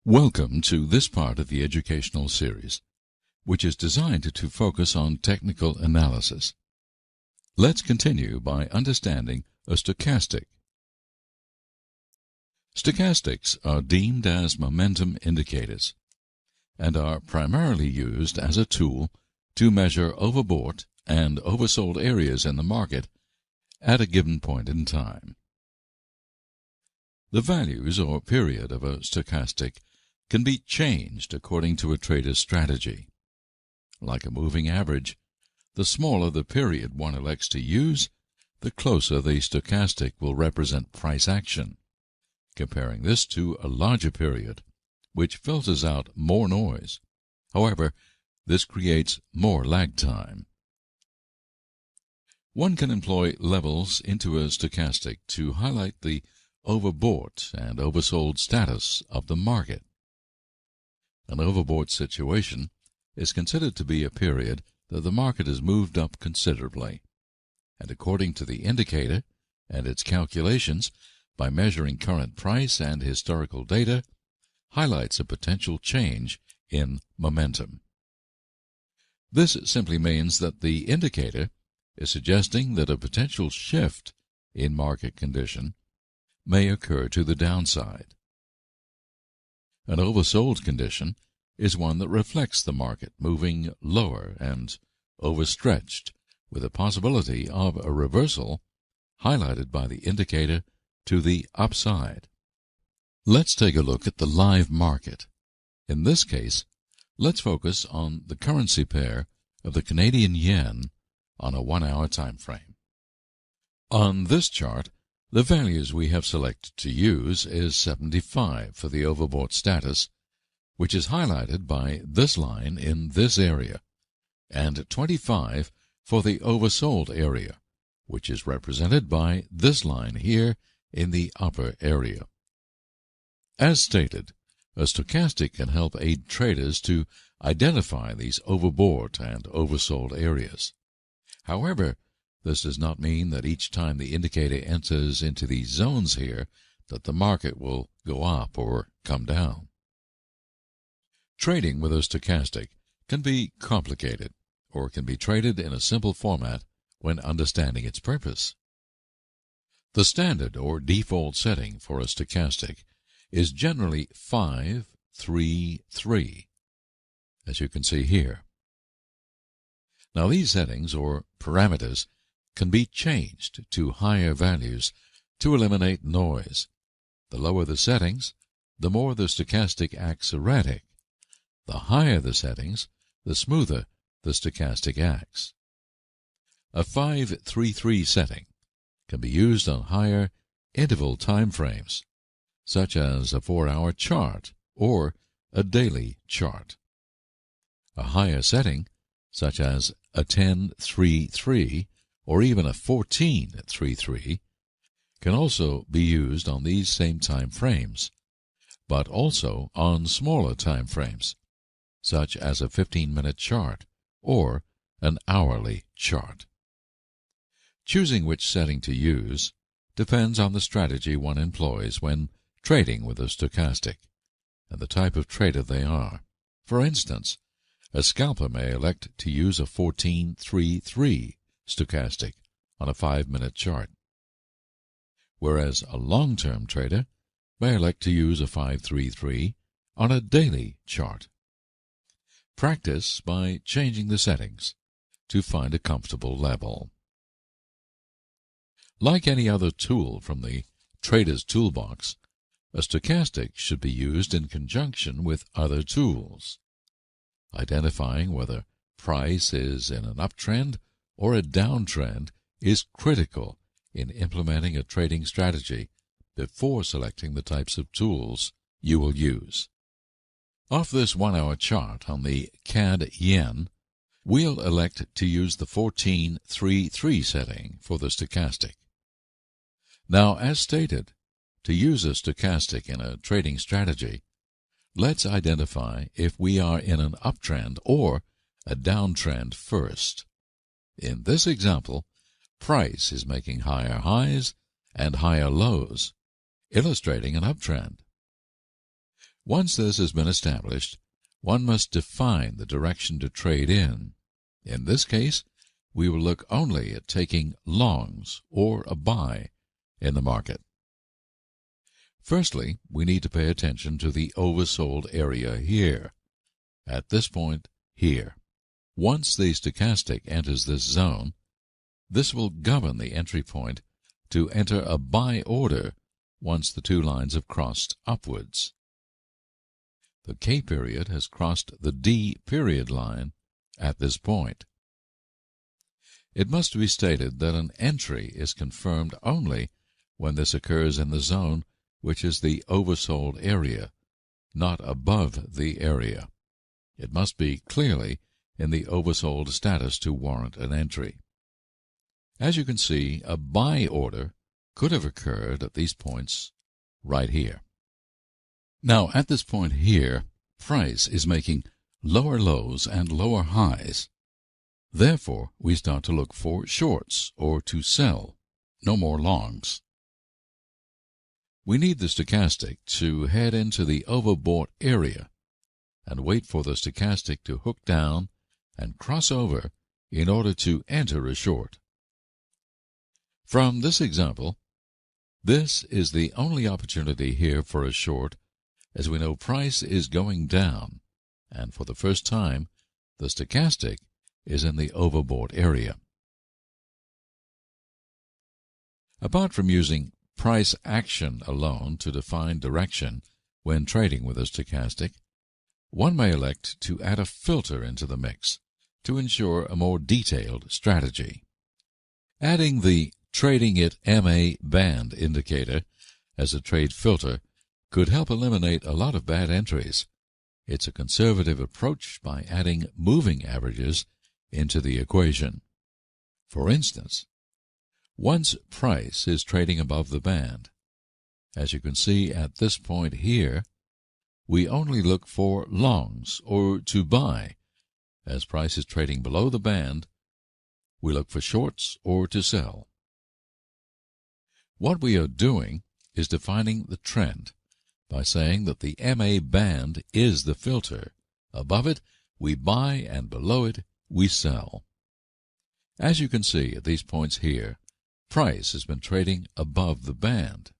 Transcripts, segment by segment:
Welcome to this part of the educational series, which is designed to focus on technical analysis. Let's continue by understanding a stochastic. Stochastics are deemed as momentum indicators and are primarily used as a tool to measure overbought and oversold areas in the market at a given point in time. The values or period of a stochastic can be changed according to a trader's strategy. Like a moving average, the smaller the period one elects to use, the closer the stochastic will represent price action, comparing this to a larger period, which filters out more noise. However, this creates more lag time. One can employ levels into a stochastic to highlight the overbought and oversold status of the market. An overbought situation is considered to be a period that the market has moved up considerably, and according to the indicator and its calculations, by measuring current price and historical data, highlights a potential change in momentum. This simply means that the indicator is suggesting that a potential shift in market condition may occur to the downside. An oversold condition is one that reflects the market moving lower and overstretched, with a possibility of a reversal highlighted by the indicator to the upside. Let's take a look at the live market. In this case, let's focus on the currency pair of the Canadian yen on a 1-hour time frame. On this chart, the values we have selected to use is 75 for the overbought status, which is highlighted by this line in this area, and 25 for the oversold area, which is represented by this line here in the upper area. As stated, a stochastic can help aid traders to identify these overbought and oversold areas. However, this does not mean that each time the indicator enters into these zones here that the market will go up or come down. Trading with a stochastic can be complicated or can be traded in a simple format when understanding its purpose. The standard or default setting for a stochastic is generally 5-3-3, as you can see here. Now these settings or parameters can be changed to higher values to eliminate noise. The lower the settings, the more the stochastic acts erratic. The higher the settings, the smoother the stochastic acts. A 5-3-3 setting can be used on higher interval time frames, such as a 4-hour chart or a daily chart. A higher setting, such as a 10-3-3 or even a 14-3-3, can also be used on these same time frames, but also on smaller time frames, such as a 15-minute chart or an hourly chart. Choosing which setting to use depends on the strategy one employs when trading with a stochastic and the type of trader they are. For instance, a scalper may elect to use a 14-3-3 stochastic on a 5-minute chart, whereas a long-term trader may elect to use a 5-3-3 on a daily chart. Practice by changing the settings to find a comfortable level. Like any other tool from the trader's toolbox, a stochastic should be used in conjunction with other tools. Identifying whether price is in an uptrend or a downtrend is critical in implementing a trading strategy before selecting the types of tools you will use. Off this 1-hour chart on the CAD yen, we'll elect to use the 14-3-3 setting for the stochastic. Now, as stated, to use a stochastic in a trading strategy, let's identify if we are in an uptrend or a downtrend first. In this example, price is making higher highs and higher lows, illustrating an uptrend. Once this has been established, one must define the direction to trade in. In this case, we will look only at taking longs or a buy in the market. Firstly, we need to pay attention to the oversold area here, at this point here. Once the stochastic enters this zone, this will govern the entry point to enter a buy order once the two lines have crossed upwards. The K period has crossed the D period line at this point. It must be stated that an entry is confirmed only when this occurs in the zone which is the oversold area, not above the area. It must be clearly in the oversold status to warrant an entry. As you can see, a buy order could have occurred at these points right here. Now, at this point here, price is making lower lows and lower highs. Therefore, we start to look for shorts or to sell, no more longs. We need the stochastic to head into the overbought area and wait for the stochastic to hook down and cross over in order to enter a short. From this example, this is the only opportunity here for a short, as we know price is going down, and for the first time, the stochastic is in the overbought area. Apart from using price action alone to define direction when trading with a stochastic, one may elect to add a filter into the mix to ensure a more detailed strategy. Adding the Trading at MA band indicator as a trade filter could help eliminate a lot of bad entries. It's a conservative approach by adding moving averages into the equation. For instance, once price is trading above the band, as you can see at this point here, we only look for longs or to buy. As price is trading below the band, we look for shorts or to sell. What we are doing is defining the trend by saying that the MA band is the filter. Above it, we buy, and below it, we sell. As you can see at these points here, price has been trading above the band,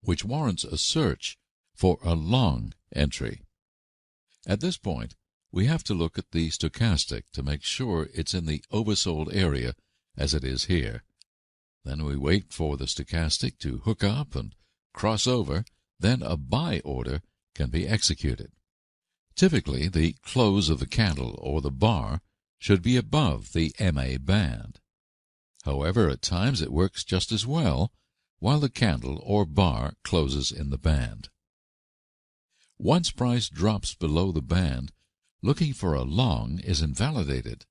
which warrants a search for a long entry. At this point, we have to look at the stochastic to make sure it's in the oversold area as it is here. Then we wait for the stochastic to hook up and cross over, then a buy order can be executed. Typically, the close of the candle or the bar should be above the MA band. However, at times it works just as well while the candle or bar closes in the band. Once price drops below the band, looking for a long is invalidated.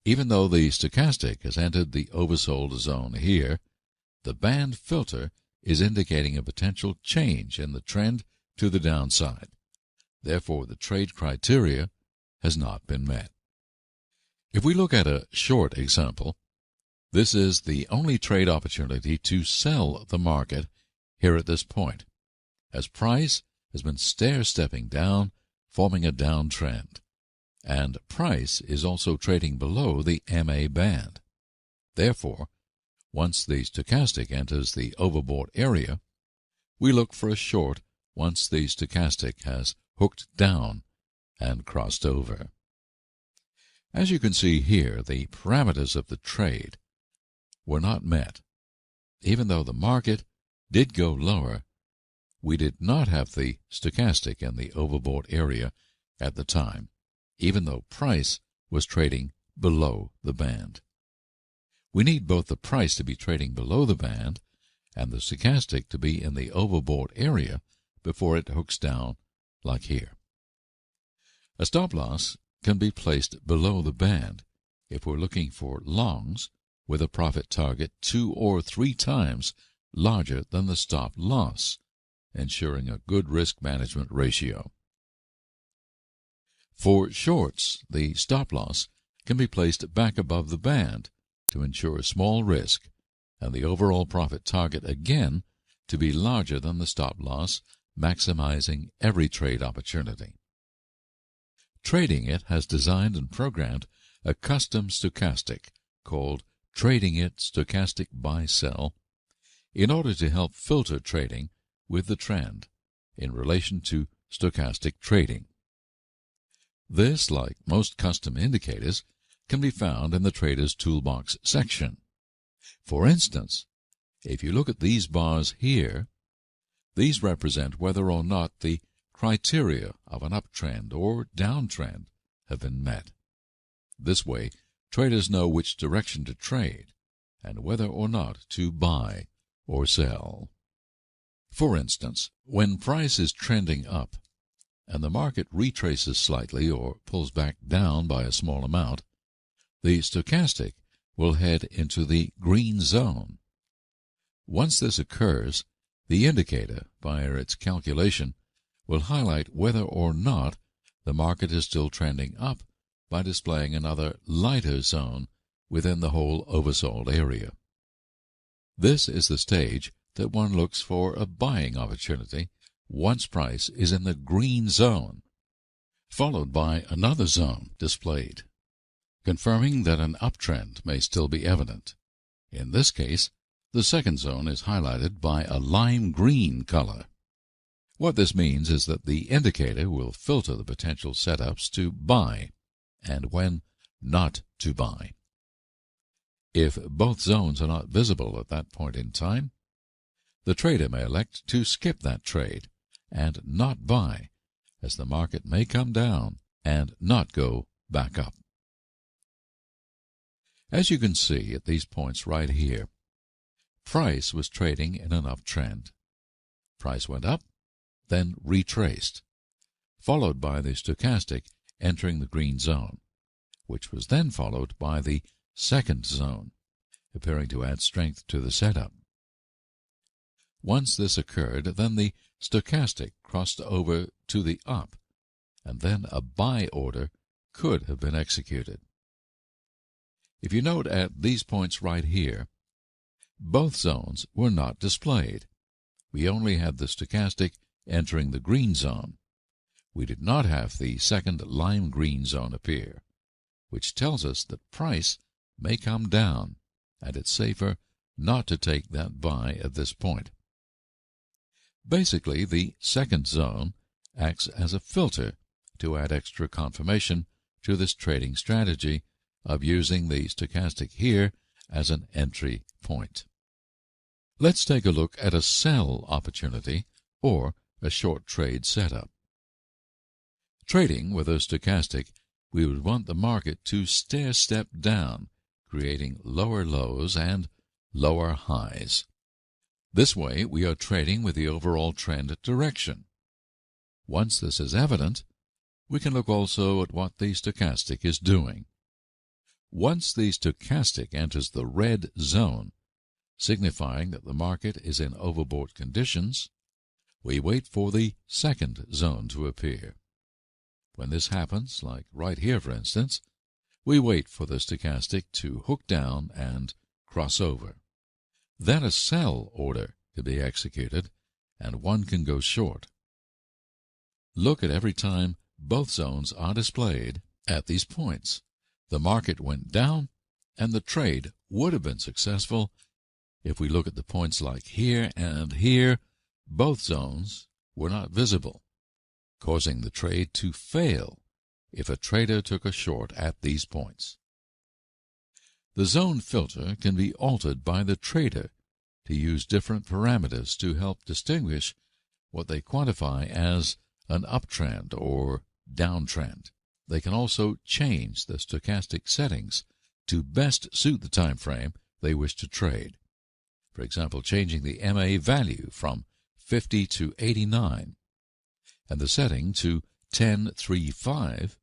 Even though the stochastic has entered the oversold zone here, the band filter is indicating a potential change in the trend to the downside. Therefore, the trade criteria has not been met. If we look at a short example, this is the only trade opportunity to sell the market here at this point, as price has been stair-stepping down, forming a downtrend, and price is also trading below the MA band. Therefore, once the stochastic enters the overbought area, we look for a short once the stochastic has hooked down and crossed over. As you can see here, the parameters of the trade were not met. Even though the market did go lower, we did not have the stochastic in the overbought area at the time, even though price was trading below the band. We need both the price to be trading below the band and the stochastic to be in the overbought area before it hooks down like here. A stop loss can be placed below the band if we're looking for longs with a profit target 2 or 3 times larger than the stop loss, ensuring a good risk management ratio. For shorts, the stop loss can be placed back above the band to ensure a small risk and the overall profit target again to be larger than the stop loss maximizing every trade opportunity. Trading It has designed and programmed a custom stochastic called Trading It Stochastic Buy-Sell in order to help filter trading with the trend in relation to stochastic trading. This, like most custom indicators, can be found in the Trader's Toolbox section. For instance, if you look at these bars here, these represent whether or not the criteria of an uptrend or downtrend have been met. This way, traders know which direction to trade and whether or not to buy or sell. For instance, when price is trending up and the market retraces slightly or pulls back down by a small amount, the stochastic will head into the green zone. Once this occurs, the indicator, via its calculation, will highlight whether or not the market is still trending up by displaying another lighter zone within the whole oversold area. This is the stage that one looks for a buying opportunity once price is in the green zone, followed by another zone displayed, confirming that an uptrend may still be evident. In this case, the second zone is highlighted by a lime green color. What this means is that the indicator will filter the potential setups to buy and when not to buy. If both zones are not visible at that point in time, the trader may elect to skip that trade and not buy, as the market may come down and not go back up. As you can see at these points right here, price was trading in an uptrend. Price went up, then retraced, followed by the stochastic entering the green zone, which was then followed by the second zone, appearing to add strength to the setup. Once this occurred, then the stochastic crossed over to the up, and then a buy order could have been executed. If you note at these points right here, both zones were not displayed. We only had the stochastic entering the green zone. We did not have the second lime green zone appear, which tells us that price may come down, and it's safer not to take that buy at this point. Basically, the second zone acts as a filter to add extra confirmation to this trading strategy of using the stochastic here as an entry point. Let's take a look at a sell opportunity or a short trade setup. Trading with a stochastic, we would want the market to stair-step down, creating lower lows and lower highs. This way, we are trading with the overall trend direction. Once this is evident, we can look also at what the stochastic is doing. Once the stochastic enters the red zone, signifying that the market is in overbought conditions, we wait for the second zone to appear. When this happens, like right here for instance, we wait for the stochastic to hook down and cross over. Then a sell order can be executed, and one can go short. Look at every time both zones are displayed at these points. The market went down, and the trade would have been successful. If we look at the points like here and here, both zones were not visible, causing the trade to fail if a trader took a short at these points. The zone filter can be altered by the trader to use different parameters to help distinguish what they quantify as an uptrend or downtrend. They can also change the stochastic settings to best suit the time frame they wish to trade. For example, changing the MA value from 50 to 89 and the setting to 1035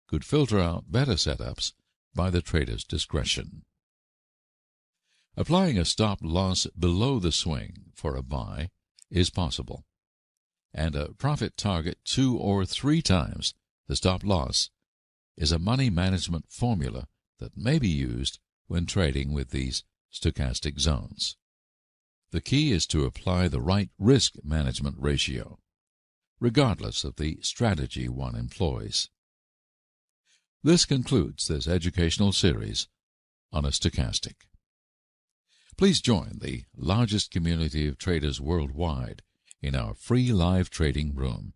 could filter out better setups by the trader's discretion. Applying a stop loss below the swing for a buy is possible, and a profit target 2 or 3 times the stop loss is a money management formula that may be used when trading with these stochastic zones. The key is to apply the right risk management ratio regardless of the strategy one employs. This concludes this educational series on a stochastic. Please join the largest community of traders worldwide in our free live trading room.